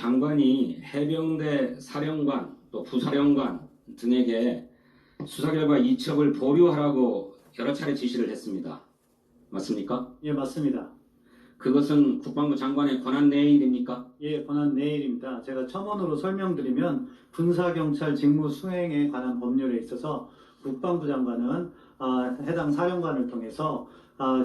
장관이 해병대 사령관 또 부사령관 등에게 수사 결과 이첩을 보류하라고 여러 차례 지시를 했습니다. 맞습니까? 예, 맞습니다. 그것은 국방부 장관의 권한 내일입니까? 예, 권한 내일입니다. 제가 첨언으로 설명드리면 군사경찰 직무 수행에 관한 법률에 있어서 국방부 장관은 해당 사령관을 통해서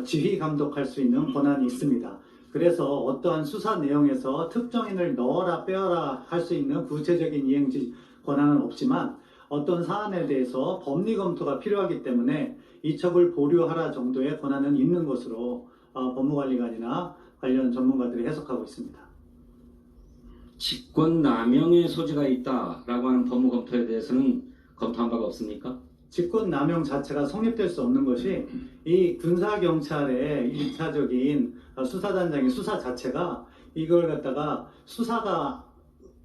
지휘 감독할 수 있는 권한이 있습니다. 그래서 어떠한 수사 내용에서 특정인을 넣어라 빼어라 할 수 있는 구체적인 이행지 권한은 없지만 어떤 사안에 대해서 법리 검토가 필요하기 때문에 이첩을 보류하라 정도의 권한은 있는 것으로 법무관리관이나 관련 전문가들이 해석하고 있습니다. 직권남용의 소지가 있다라고 하는 법무 검토에 대해서는 검토한 바가 없습니까? 직권남용 자체가 성립될 수 없는 것이 이 군사경찰의 1차적인 수사단장의 수사 자체가 이걸 갖다가 수사가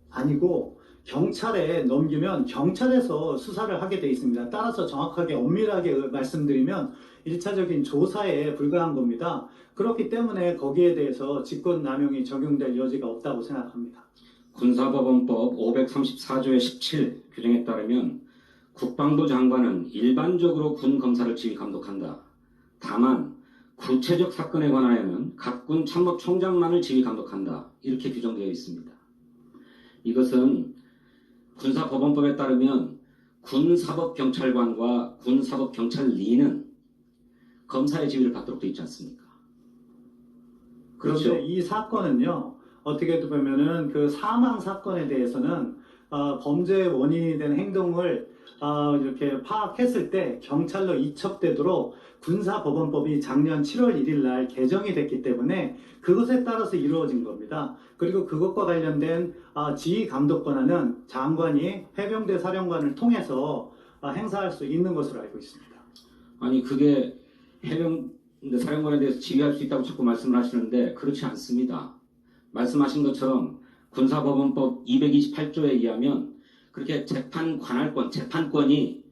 아니고 경찰에 넘기면 경찰에서 수사를 하게 돼 있습니다. 따라서 정확하게 엄밀하게 말씀드리면 1차적인 조사에 불과한 겁니다. 그렇기 때문에 거기에 대해서 직권남용이 적용될 여지가 없다고 생각합니다. 군사법원법 534조의 17 규정에 따르면 국방부 장관은 일반적으로 군 검사를 지휘 감독한다. 다만 구체적 사건에 관하여는 각 군 참모총장만을 지휘 감독한다. 이렇게 규정되어 있습니다. 이것은 군사법원법에 따르면 군사법경찰관과 군사법경찰리는 검사의 지휘를 받도록 되어 있지 않습니까? 그렇죠. 그런데 이 사건은요, 어떻게 보면은 그 사망 사건에 대해서는 범죄의 원인이 된 행동을 이렇게 파악했을 때 경찰로 이첩되도록 군사법원법이 작년 7월 1일 날 개정이 됐기 때문에 그것에 따라서 이루어진 겁니다. 그리고 그것과 관련된 지휘 감독 권한은 장관이 해병대 사령관을 통해서 행사할 수 있는 것으로 알고 있습니다. 아니 그게 해병대 사령관에 대해서 지휘할 수 있다고 자꾸 말씀을 하시는데 그렇지 않습니다. 말씀하신 것처럼 군사법원법 228조에 의하면 그렇게 재판 관할권, 재판권이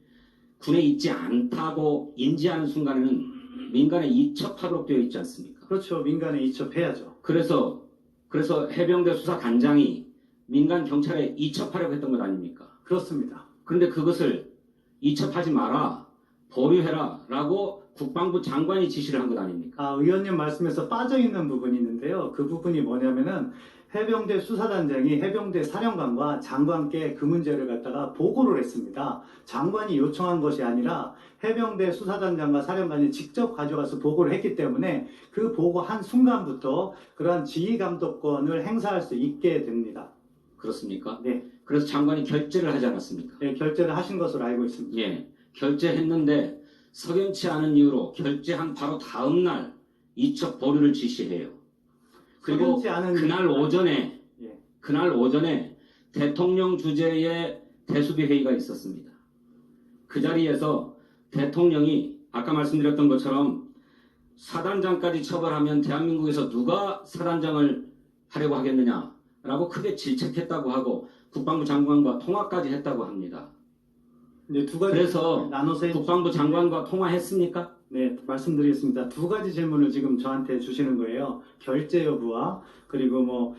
군에 있지 않다고 인지하는 순간에는 민간에 이첩하도록 되어 있지 않습니까? 그렇죠. 민간에 이첩해야죠. 그래서 해병대 수사단장이 민간 경찰에 이첩하려고 했던 것 아닙니까? 그렇습니다. 그런데 그것을 이첩하지 마라, 보류해라 라고 국방부 장관이 지시를 한 것 아닙니까? 의원님 말씀에서 빠져있는 부분이 있는데요. 그 부분이 뭐냐면은 해병대 수사단장이 해병대 사령관과 장관께 그 문제를 갖다가 보고를 했습니다. 장관이 요청한 것이 아니라 해병대 수사단장과 사령관이 직접 가져가서 보고를 했기 때문에 그 보고한 순간부터 그러한 지휘감독권을 행사할 수 있게 됩니다. 그렇습니까? 네. 그래서 장관이 결재를 하지 않았습니까? 네, 결재를 하신 것으로 알고 있습니다. 예, 결재했는데 석연치 않은 이유로 결재한 바로 다음 날 이첩 보류를 지시해요. 그리고 그날 오전에 대통령 주재의 대수비 회의가 있었습니다. 그 자리에서 대통령이 아까 말씀드렸던 것처럼 사단장까지 처벌하면 대한민국에서 누가 사단장을 하려고 하겠느냐라고 크게 질책했다고 하고 국방부 장관과 통화까지 했다고 합니다. 네, 두 가지 그래서 나눠서 국방부 장관과 통화했습니까? 네, 말씀드리겠습니다. 두 가지 질문을 지금 저한테 주시는 거예요. 결재 여부와 그리고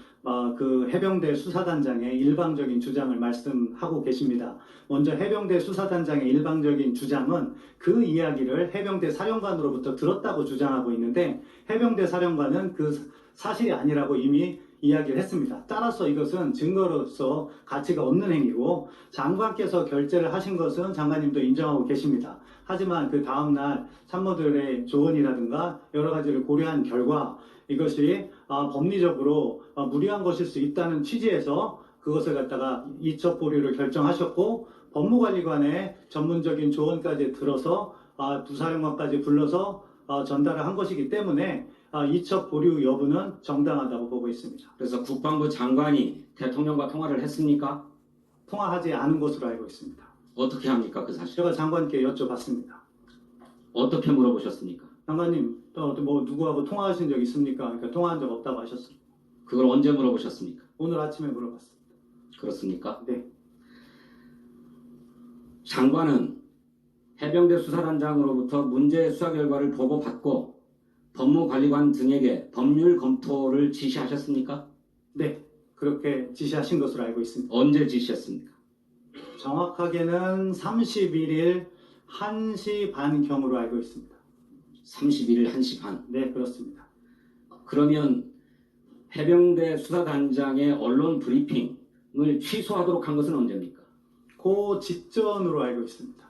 그 해병대 수사단장의 일방적인 주장을 말씀하고 계십니다. 먼저 해병대 수사단장의 일방적인 주장은 그 이야기를 해병대 사령관으로부터 들었다고 주장하고 있는데 해병대 사령관은 그 사실이 아니라고 이미 이야기를 했습니다. 따라서 이것은 증거로서 가치가 없는 행위고 장관께서 결재를 하신 것은 장관님도 인정하고 계십니다. 하지만 그 다음날 참모들의 조언이라든가 여러 가지를 고려한 결과 이것이 법리적으로 무리한 것일 수 있다는 취지에서 그것을 갖다가 이첩 보류를 결정하셨고 법무관리관의 전문적인 조언까지 들어서 부사령관까지 불러서 전달을 한 것이기 때문에 이첩 보류 여부는 정당하다고 보고 있습니다. 그래서 국방부 장관이 대통령과 통화를 했습니까? 통화하지 않은 것으로 알고 있습니다. 어떻게 합니까 그 사실? 제가 장관께 여쭤봤습니다. 어떻게 물어보셨습니까? 장관님, 누구하고 통화하신 적 있습니까? 그러니까 통화한 적 없다고 하셨습니다. 그걸 언제 물어보셨습니까? 오늘 아침에 물어봤습니다. 그렇습니까? 네. 장관은 해병대 수사단장으로부터 문제 수사 결과를 보고받고 법무관리관 등에게 법률 검토를 지시하셨습니까? 네. 그렇게 지시하신 것으로 알고 있습니다. 언제 지시했습니까? 정확하게는 31일 1시 반경으로 알고 있습니다. 31일 1시 반. 네, 그렇습니다. 그러면 해병대 수사단장의 언론 브리핑을 취소하도록 한 것은 언제입니까? 그 직전으로 알고 있습니다.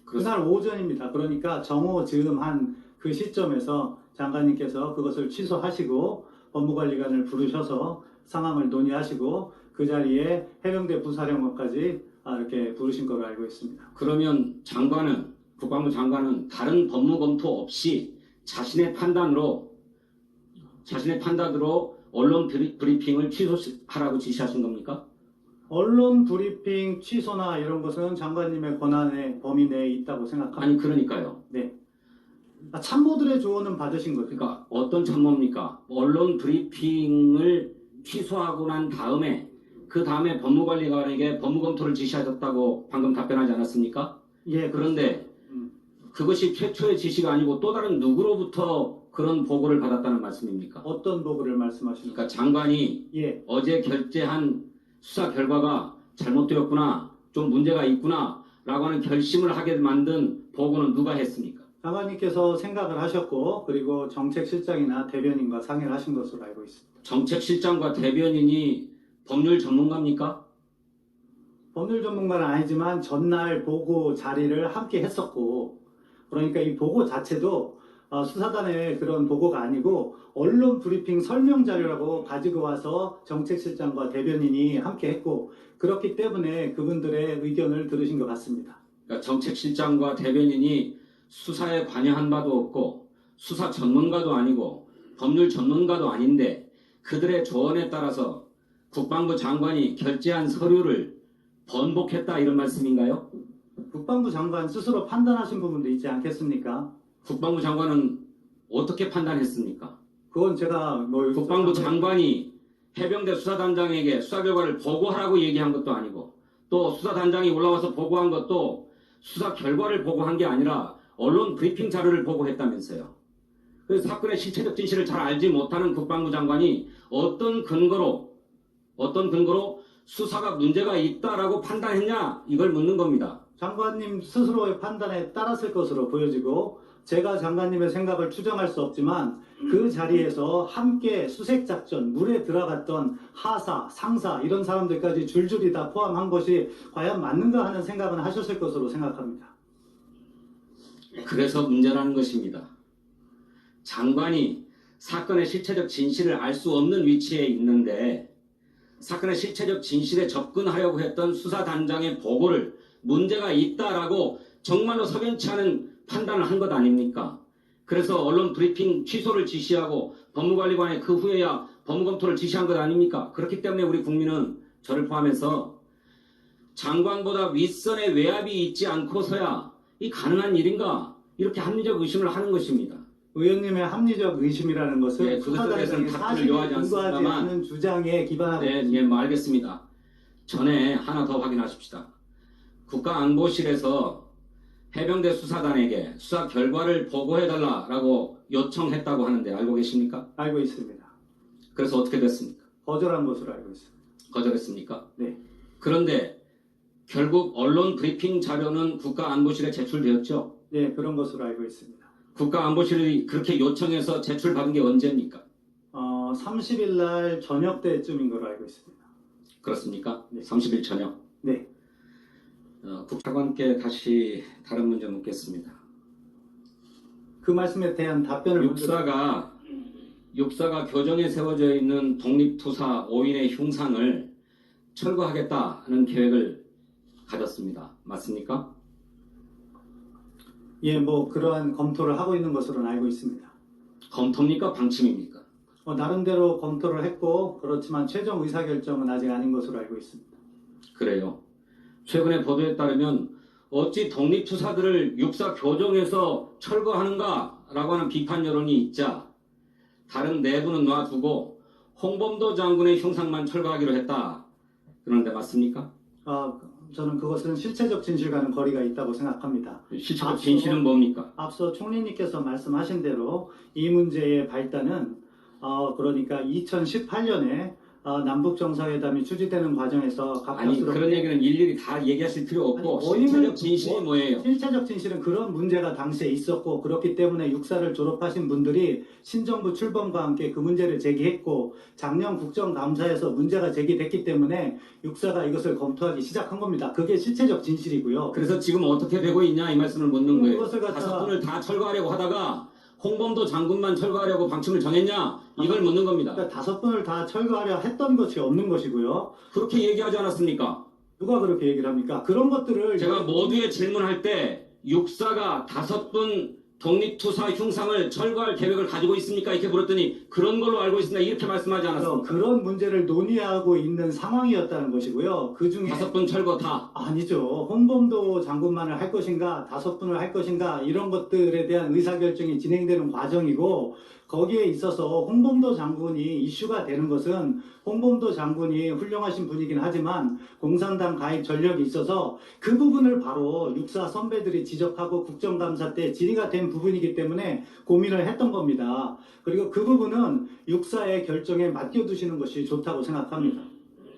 그날 오전입니다. 그러니까 정오즈음한 그 시점에서 장관님께서 그것을 취소하시고 법무관리관을 부르셔서 상황을 논의하시고 그 자리에 해병대 부사령관까지 이렇게 부르신 걸로 알고 있습니다. 그러면 장관은, 국방부 장관은 다른 법무 검토 없이 자신의 판단으로 언론 브리핑을 취소하라고 지시하신 겁니까? 언론 브리핑 취소나 이런 것은 장관님의 권한의 범위 내에 있다고 생각합니다. 아니, 그러니까요. 네. 참모들의 조언은 받으신 거죠. 그러니까 어떤 참모입니까? 언론 브리핑을 취소하고 난 다음에 그 다음에 법무관리관에게 법무검토를 지시하셨다고 방금 답변하지 않았습니까? 예, 그런데 그것이 최초의 지시가 아니고 또 다른 누구로부터 그런 보고를 받았다는 말씀입니까? 어떤 보고를 말씀하시는 그러니까 장관이 예, 어제 결재한 수사 결과가 잘못되었구나, 좀 문제가 있구나 라고 하는 결심을 하게 만든 보고는 누가 했습니까? 장관님께서 생각을 하셨고 그리고 정책실장이나 대변인과 상의를 하신 것으로 알고 있습니다. 정책실장과 대변인이 법률 전문가입니까? 법률 전문가는 아니지만 전날 보고 자리를 함께 했었고 그러니까 이 보고 자체도 수사단의 그런 보고가 아니고 언론 브리핑 설명 자료라고 가지고 와서 정책실장과 대변인이 함께 했고 그렇기 때문에 그분들의 의견을 들으신 것 같습니다. 그러니까 정책실장과 대변인이 수사에 관여한 바도 없고 수사 전문가도 아니고 법률 전문가도 아닌데 그들의 조언에 따라서 국방부 장관이 결재한 서류를 번복했다 이런 말씀인가요? 국방부 장관 스스로 판단하신 부분도 있지 않겠습니까? 국방부 장관은 어떻게 판단했습니까? 그건 제가 국방부 장관이 해병대 수사단장에게 수사 결과를 보고하라고 얘기한 것도 아니고 또 수사단장이 올라와서 보고한 것도 수사 결과를 보고한 게 아니라 언론 브리핑 자료를 보고했다면서요. 그래서 사건의 실체적 진실을 잘 알지 못하는 국방부 장관이 어떤 근거로 수사가 문제가 있다라고 판단했냐 이걸 묻는 겁니다. 장관님 스스로의 판단에 따랐을 것으로 보여지고 제가 장관님의 생각을 추정할 수 없지만 그 자리에서 함께 수색작전, 물에 들어갔던 하사, 상사 이런 사람들까지 줄줄이 다 포함한 것이 과연 맞는가 하는 생각은 하셨을 것으로 생각합니다. 그래서 문제라는 것입니다. 장관이 사건의 실체적 진실을 알 수 없는 위치에 있는데 사건의 실체적 진실에 접근하려고 했던 수사단장의 보고를 문제가 있다라고 정말로 석연치 않은 판단을 한 것 아닙니까? 그래서 언론 브리핑 취소를 지시하고 법무관리관에 그 후에야 법무검토를 지시한 것 아닙니까? 그렇기 때문에 우리 국민은 저를 포함해서 장관보다 윗선에 외압이 있지 않고서야 이 가능한 일인가? 이렇게 합리적 의심을 하는 것입니다. 의원님의 합리적 의심이라는 것은 네, 그것에 대해서는 답변을 요하지 근거하지 않습니다만 않는 주장에 기반하고 네, 뭐 알겠습니다. 전에 하나 더 확인하십시다. 국가안보실에서 해병대 수사단에게 수사 결과를 보고해달라고 요청했다고 하는데 알고 계십니까? 알고 있습니다. 그래서 어떻게 됐습니까? 거절한 것으로 알고 있습니다. 거절했습니까? 네. 그런데 결국 언론 브리핑 자료는 국가안보실에 제출되었죠? 네, 그런 것으로 알고 있습니다. 국가안보실이 그렇게 요청해서 제출받은 게 언제입니까? 30일 날 저녁 때쯤인 걸로 알고 있습니다. 그렇습니까? 네. 30일 저녁. 네. 국장관께 다시 다른 문제 묻겠습니다. 그 말씀에 대한 답변을 육사가 교정에 세워져 있는 독립투사 5인의 흉상을 철거하겠다는 계획을 가졌습니다. 맞습니까? 예, 그러한 검토를 하고 있는 것으로는 알고 있습니다. 검토입니까? 방침입니까? 나름대로 검토를 했고 그렇지만 최종 의사결정은 아직 아닌 것으로 알고 있습니다. 그래요. 최근에 보도에 따르면 어찌 독립투사들을 육사 교정에서 철거하는가라고 하는 비판 여론이 있자 다른 내부는 놔두고 홍범도 장군의 흉상만 철거하기로 했다. 그런데 맞습니까? 저는 그것은 실체적 진실과는 거리가 있다고 생각합니다. 실체적 진실은 뭡니까? 앞서 총리님께서 말씀하신 대로 이 문제의 발단은 그러니까 2018년에 남북 정상회담이 추진되는 과정에서 아니 갑작스럽게 그런 얘기는 일일이 다 얘기하실 필요 없고 아니, 원인은 실체적 진실이 뭐예요? 실체적 진실은 그런 문제가 당시에 있었고 그렇기 때문에 육사를 졸업하신 분들이 신정부 출범과 함께 그 문제를 제기했고 작년 국정감사에서 문제가 제기됐기 때문에 육사가 이것을 검토하기 시작한 겁니다. 그게 실체적 진실이고요. 그래서 지금 어떻게 되고 있냐 이 말씀을 묻는 거예요. 그것을 갖다가- 다섯 분을 다 철거하려고 하다가 홍범도 장군만 철거하려고 방침을 정했냐 이걸 묻는 겁니다. 그러니까 5번을 다 철거하려 했던 것이 없는 것이고요. 그렇게 얘기하지 않았습니까? 누가 그렇게 얘기를 합니까? 그런 것들을 제가 모두의 질문할 때 육사가 5분 독립투사 흉상을 철거할 계획을 가지고 있습니까? 이렇게 물었더니 그런 걸로 알고 있습니다. 이렇게 말씀하지 않았습니까? 그런 문제를 논의하고 있는 상황이었다는 것이고요. 그 중에 5분 철거 다. 아니죠. 홍범도 장군만을 할 것인가, 5분을 할 것인가 이런 것들에 대한 의사결정이 진행되는 과정이고 거기에 있어서 홍범도 장군이 이슈가 되는 것은 홍범도 장군이 훌륭하신 분이긴 하지만 공산당 가입 전력이 있어서 그 부분을 바로 육사 선배들이 지적하고 국정감사 때 질의가 된 부분이기 때문에 고민을 했던 겁니다. 그리고 그 부분은 육사의 결정에 맡겨두시는 것이 좋다고 생각합니다.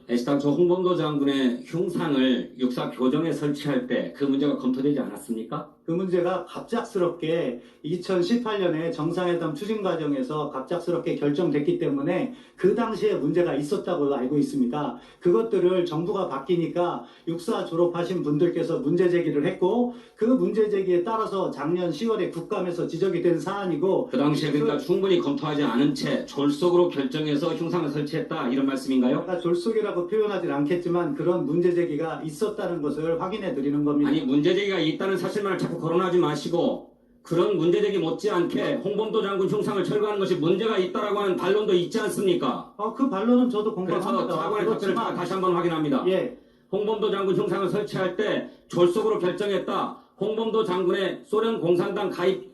애시당초 홍범도 장군의 흉상을 육사 교정에 설치할 때 그 문제가 검토되지 않았습니까? 그 문제가 갑작스럽게 2018년에 정상회담 추진 과정에서 갑작스럽게 결정됐기 때문에 그 당시에 문제가 있었다고 알고 있습니다. 그것들을 정부가 바뀌니까 육사 졸업하신 분들께서 문제 제기를 했고 그 문제 제기에 따라서 작년 10월에 국감에서 지적이 된 사안이고 그 당시에 그러니까 충분히 검토하지 않은 채 졸속으로 결정해서 흉상을 설치했다 이런 말씀인가요? 제가 졸속이라고 표현하진 않겠지만 그런 문제 제기가 있었다는 것을 확인해 드리는 겁니다. 아니 문제제기가 있다는 사실만을 자꾸 거론하지 마시고 그런 문제제기 못지않게 홍범도 장군 흉상을 철거하는 것이 문제가 있다라고 하는 반론도 있지 않습니까? 그 반론은 저도 그래서 공감합니다. 차관의 답변을 제가 다시 한번 확인합니다. 예, 홍범도 장군 흉상을 설치할 때 졸속으로 결정했다. 홍범도 장군의 소련 공산당 가입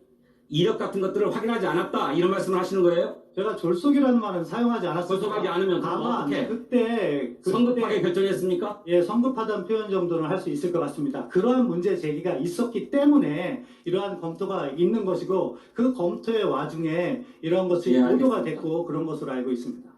이력 같은 것들을 확인하지 않았다. 이런 말씀을 하시는 거예요? 제가 졸속이라는 말은 사용하지 않았습니다. 졸속하지 않으면 그럼 다만 어떻게? 그때 성급하게 결정했습니까? 예, 성급하다는 표현 정도는 할 수 있을 것 같습니다. 그러한 문제 제기가 있었기 때문에 이러한 검토가 있는 것이고 그 검토의 와중에 이러한 것이 예, 보도가 알겠습니다. 됐고 그런 것으로 알고 있습니다.